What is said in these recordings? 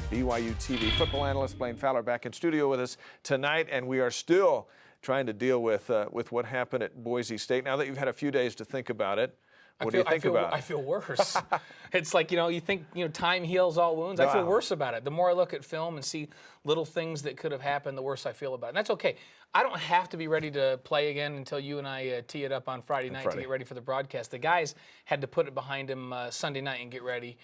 BYU TV football analyst Blaine Fowler back in studio with us tonight, and we are still trying to deal with what happened at Boise State. Now that you've had a few days to think about it, what do you think about it? I feel worse. It's like, you think, time heals all wounds. Wow. I feel worse about it. The more I look at film and see little things that could have happened, the worse I feel about it. And that's okay. I don't have to be ready to play again until you and I tee it up on Friday night to get ready for the broadcast. The guys had to put it behind them Sunday night and get ready,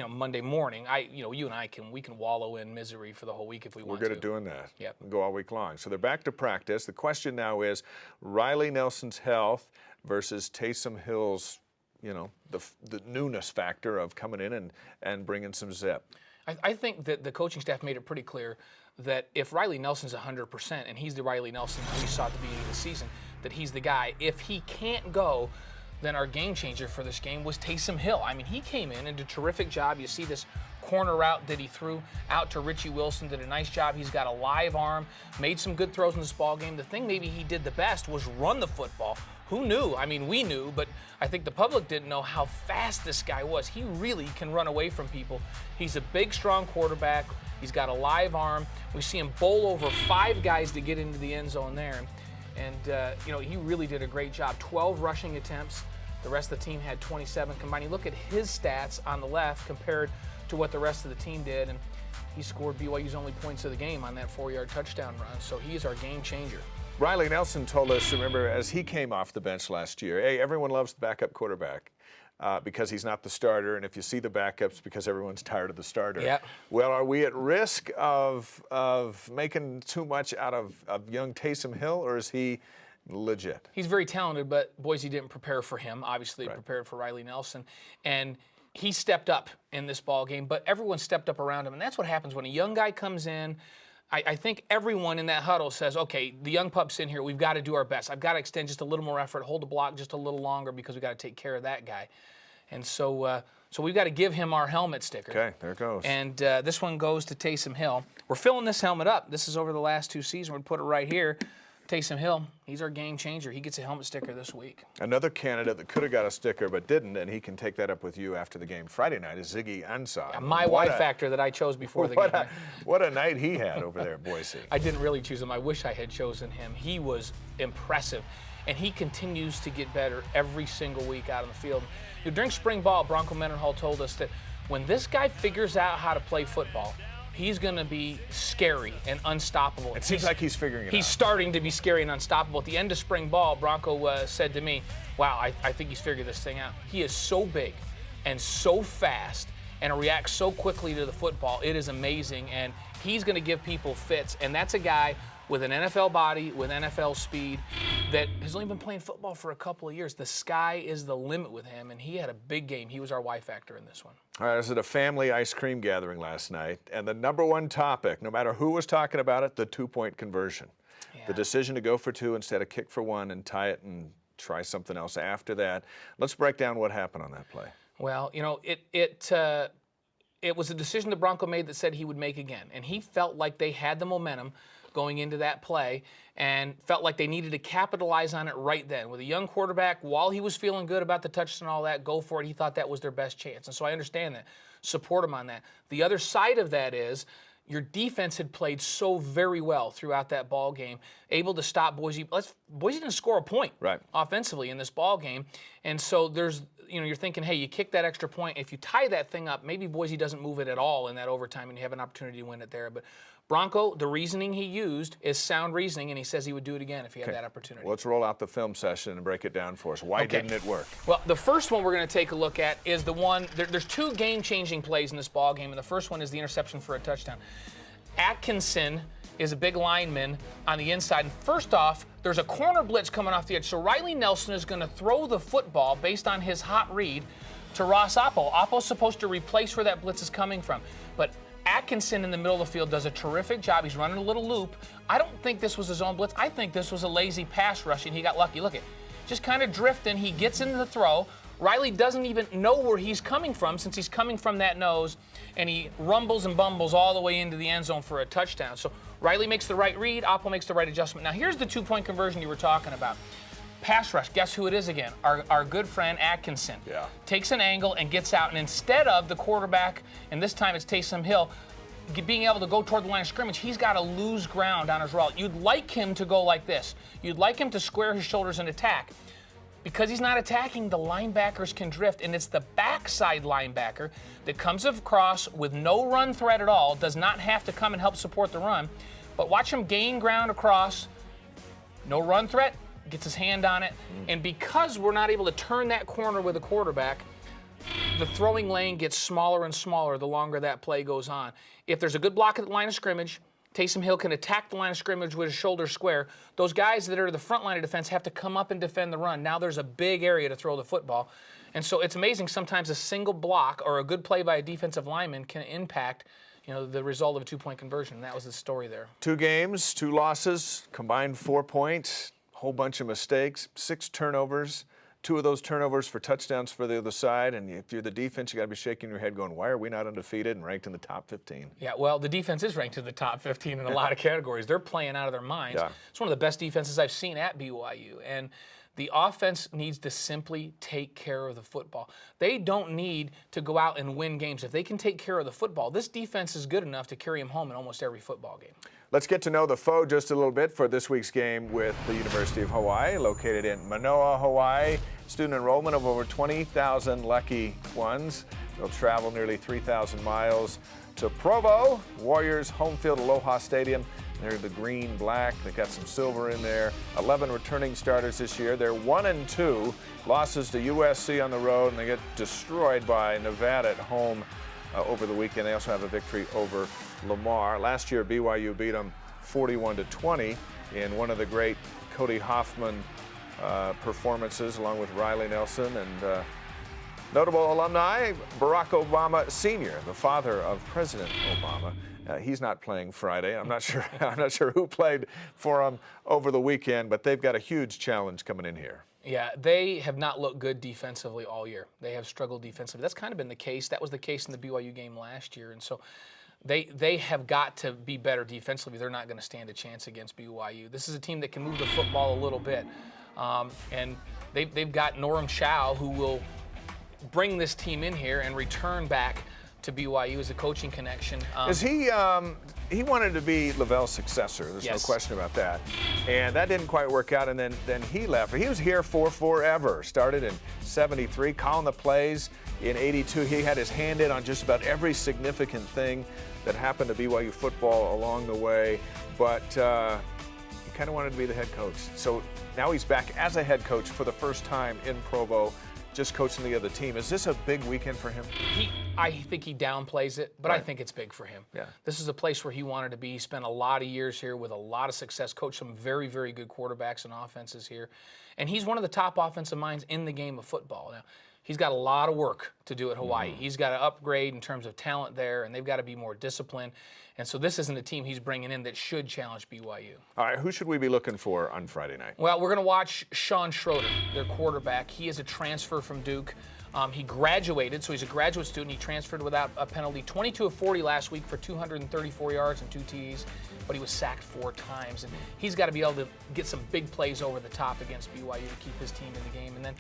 Monday morning. You and I we can wallow in misery for the whole week if we want to. We're good at doing that. Yep. We'll go all week long. So they're back to practice. The question now is Riley Nelson's health versus Taysom Hill's, the newness factor of coming in and bringing some zip. I think that the coaching staff made it pretty clear that if Riley Nelson's 100%, and he's the Riley Nelson we saw at the beginning of the season, that he's the guy. If he can't go, then our game changer for this game was Taysom Hill. I mean, he came in and did a terrific job. You see this corner route that he threw out to Richie Wilson, did a nice job. He's got a live arm, made some good throws in this ball game. The thing maybe he did the best was run the football. Who knew? I mean, we knew, but I think the public didn't know how fast this guy was. He really can run away from people. He's a big, strong quarterback. He's got a live arm. We see him bowl over 5 guys to get into the end zone there. And he really did a great job. 12 rushing attempts. The rest of the team had 27 combined. You look at his stats on the left compared to what the rest of the team did, and he scored BYU's only points of the game on that 4-yard touchdown run. So he's our game changer. Riley Nelson told us, remember, as he came off the bench last year, hey, everyone loves the backup quarterback because he's not the starter, and if you see the backups, because everyone's tired of the starter. Yeah. Well, are we at risk of making too much out of young Taysom Hill, or is he legit? He's very talented, but Boise didn't prepare for him. Obviously, prepared for Riley Nelson, and he stepped up in this ball game, but everyone stepped up around him, and that's what happens when a young guy comes in. I think everyone in that huddle says, okay, the young pup's in here. We've got to do our best. I've got to extend just a little more effort, hold the block just a little longer because we've got to take care of that guy. And so we've got to give him our helmet sticker. Okay, there it goes. And this one goes to Taysom Hill. We're filling this helmet up. This is over the last 2 seasons. We're going to put it right here. Taysom Hill, he's our game changer. He gets a helmet sticker this week. Another candidate that could have got a sticker but didn't, and he can take that up with you after the game Friday night, is Ziggy Ansah. Yeah, my Y factor that I chose before the game. What a night he had over there at Boise. I didn't really choose him. I wish I had chosen him. He was impressive, and he continues to get better every single week out on the field. During spring ball, Bronco Mendenhall told us that when this guy figures out how to play football, he's going to be scary and unstoppable. It seems like he's figuring it out. He's starting to be scary and unstoppable. At the end of spring ball, Bronco said to me, wow, I think he's figured this thing out. He is so big and so fast and reacts so quickly to the football. It is amazing, and he's going to give people fits, and that's a guy with an NFL body, with NFL speed, that has only been playing football for a couple of years. The sky is the limit with him, and he had a big game. He was our Y factor in this one. All right, I was at a family ice cream gathering last night, and the number one topic, no matter who was talking about it, the 2-point conversion. Yeah. The decision to go for 2 instead of kick for 1 and tie it and try something else after that. Let's break down what happened on that play. Well, it was a decision that Bronco made that said he would make again, and he felt like they had the momentum going into that play and felt like they needed to capitalize on it right then. With a young quarterback, while he was feeling good about the touchdown and all that, go for it. He thought that was their best chance. And so I understand that. Support him on that. The other side of that is your defense had played so very well throughout that ball game, able to stop Boise. Boise didn't score a point offensively in this ball game. And so you're thinking, hey, you kick that extra point. If you tie that thing up, maybe Boise doesn't move it at all in that overtime and you have an opportunity to win it there. But Bronco, the reasoning he used is sound reasoning, and he says he would do it again if he had that opportunity. Well, let's roll out the film session and break it down for us. Why didn't it work? Well, the first one we're going to take a look at is the one, there's 2 game-changing plays in this ball game, and the first one is the interception for a touchdown. Atkinson is a big lineman on the inside, and first off, there's a corner blitz coming off the edge, so Riley Nelson is going to throw the football based on his hot read to Ross Oppo. Oppo's supposed to replace where that blitz is coming from, but Atkinson in the middle of the field does a terrific job. He's running a little loop. I don't think this was his own blitz. I think this was a lazy pass rush, and he got lucky. Look at just kind of drifting. He gets into the throw. Riley doesn't even know where he's coming from since he's coming from that nose, and he rumbles and bumbles all the way into the end zone for a touchdown. So Riley makes the right read. Oppo makes the right adjustment. Now, here's the 2-point conversion you were talking about. pass rush, guess who it is again? Our good friend Atkinson. Yeah. Takes an angle and gets out, and instead of the quarterback, and this time it's Taysom Hill, being able to go toward the line of scrimmage, he's got to lose ground on his route. You'd like him to go like this. You'd like him to square his shoulders and attack. Because he's not attacking, the linebackers can drift, and it's the backside linebacker that comes across with no run threat at all, does not have to come and help support the run, but watch him gain ground across, no run threat, gets his hand on it, and because we're not able to turn that corner with a quarterback, the throwing lane gets smaller and smaller the longer that play goes on. If there's a good block at the line of scrimmage, Taysom Hill can attack the line of scrimmage with his shoulders square. Those guys that are the front line of defense have to come up and defend the run. Now there's a big area to throw the football. And so it's amazing sometimes a single block or a good play by a defensive lineman can impact the result of a two-point conversion. And that was the story there. 2 games, 2 losses, combined 4 points, whole bunch of mistakes, 6 turnovers. 2 of those turnovers for touchdowns for the other side, and if you're the defense, you got to be shaking your head going, why are we not undefeated and ranked in the top 15? Yeah, well, the defense is ranked in the top 15 in a lot of categories. They're playing out of their minds. Yeah. It's one of the best defenses I've seen at BYU, and the offense needs to simply take care of the football. They don't need to go out and win games. If they can take care of the football, this defense is good enough to carry them home in almost every football game. Let's get to know the foe just a little bit for this week's game with the University of Hawaii, located in Manoa, Hawaii. Student enrollment of over 20,000 lucky ones. They'll travel nearly 3,000 miles to Provo, Warriors home field Aloha Stadium. They're the green, black. They got some silver in there. 11 returning starters this year. They're 1-2. Losses to USC on the road, and they get destroyed by Nevada at home over the weekend. They also have a victory over Lamar. Last year, BYU beat them 41-20 in one of the great Cody Hoffman performances, along with Riley Nelson and notable alumni, Barack Obama Sr., the father of President Obama. He's not playing Friday. I'm not sure who played for him over the weekend, but they've got a huge challenge coming in here. Yeah, they have not looked good defensively all year. They have struggled defensively. That's kind of been the case. That was the case in the BYU game last year, and so they have got to be better defensively. They're not going to stand a chance against BYU. This is a team that can move the football a little bit, and they've got Norm Chow, who will bring this team in here and return back to BYU as a coaching connection. Is he wanted to be Lavelle's successor. There's Yes. no question about that. And that didn't quite work out, and then he left. He was here for forever. Started in 73, calling the plays. In 82, he had his hand in on just about every significant thing that happened to BYU football along the way. But he kind of wanted to be the head coach. So now he's back as a head coach for the first time in Provo, just coaching the other team. Is this a big weekend for him? I think he downplays it, but I think it's big for him. Yeah. This is a place where he wanted to be. He spent a lot of years here with a lot of success, coached some very, very good quarterbacks and offenses here. And he's one of the top offensive minds in the game of football. Now, he's got a lot of work to do at Hawaii. He's got to upgrade in terms of talent there, and they've got to be more disciplined. And so this isn't a team he's bringing in that should challenge BYU. All right, who should we be looking for on Friday night? Well, we're going to watch Sean Schroeder, their quarterback. He is a transfer from Duke. He graduated, so he's a graduate student. He transferred without a penalty. 22 of 40 last week for 234 yards and 2 TDs, but he was sacked 4 times. And he's got to be able to get some big plays over the top against BYU to keep his team in the game. And then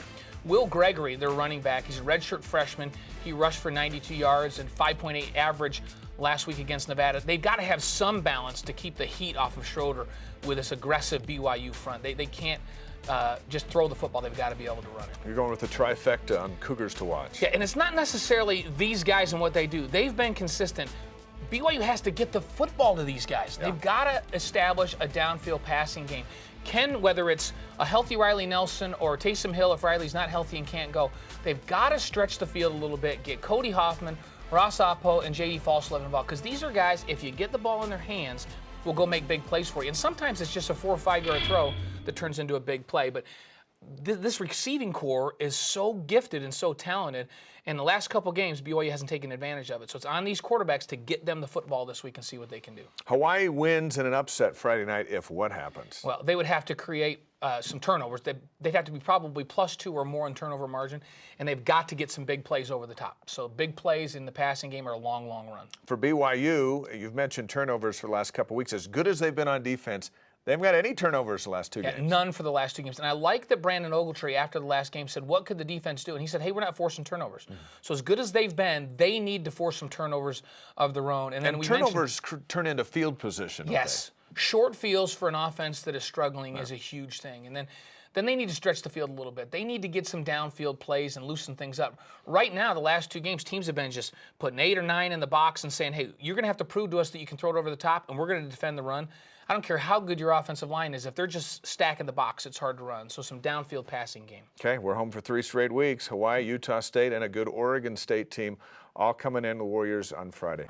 Will Gregory, their running back, he's a redshirt freshman. He rushed for 92 yards and 5.8 average last week against Nevada. They've got to have some balance to keep the heat off of Schroeder with this aggressive BYU front. They can't just throw the football. They've got to be able to run it. You're going with the trifecta on Cougars to watch. Yeah, and it's not necessarily these guys and what they do. They've been consistent. BYU has to get the football to these guys. Yeah. They've got to establish a downfield passing game. Whether it's a healthy Riley Nelson or Taysom Hill if Riley's not healthy and can't go, they've got to stretch the field a little bit, get Cody Hoffman, Ross Apo, and J.D. Falslev involved. Because these are guys, if you get the ball in their hands, will go make big plays for you. And sometimes it's just a 4 or 5 yard throw that turns into a big play. But this receiving core is so gifted and so talented. And the last couple games, BYU hasn't taken advantage of it. So it's on these quarterbacks to get them the football this week and see what they can do. Hawaii wins in an upset Friday night if what happens? Well, they would have to create some turnovers. They'd have to be probably +2 or more in turnover margin, and they've got to get some big plays over the top. So big plays in the passing game are a long, long run. For BYU, you've mentioned turnovers for the last couple weeks. As good as they've been on defense, They haven't got any turnovers the last two Yeah, games. none for the last 2 games. And I like that Brandon Ogletree, after the last game, said, what could the defense do? And he said, hey, we're not forcing turnovers. So as good as they've been, they need to force some turnovers of their own. And then And we turnovers turn into field position. don't yes, short fields for an offense that is struggling is a huge thing. And then they need to stretch the field a little bit. They need to get some downfield plays and loosen things up. Right now, the last 2 games, teams have been just putting 8 or 9 in the box and saying, hey, you're going to have to prove to us that you can throw it over the top, and we're going to defend the run. I don't care how good your offensive line is. If they're just stacking the box, it's hard to run. So some downfield passing game. Okay, we're home for 3 straight weeks. Hawaii, Utah State, and a good Oregon State team all coming in the Warriors on Friday.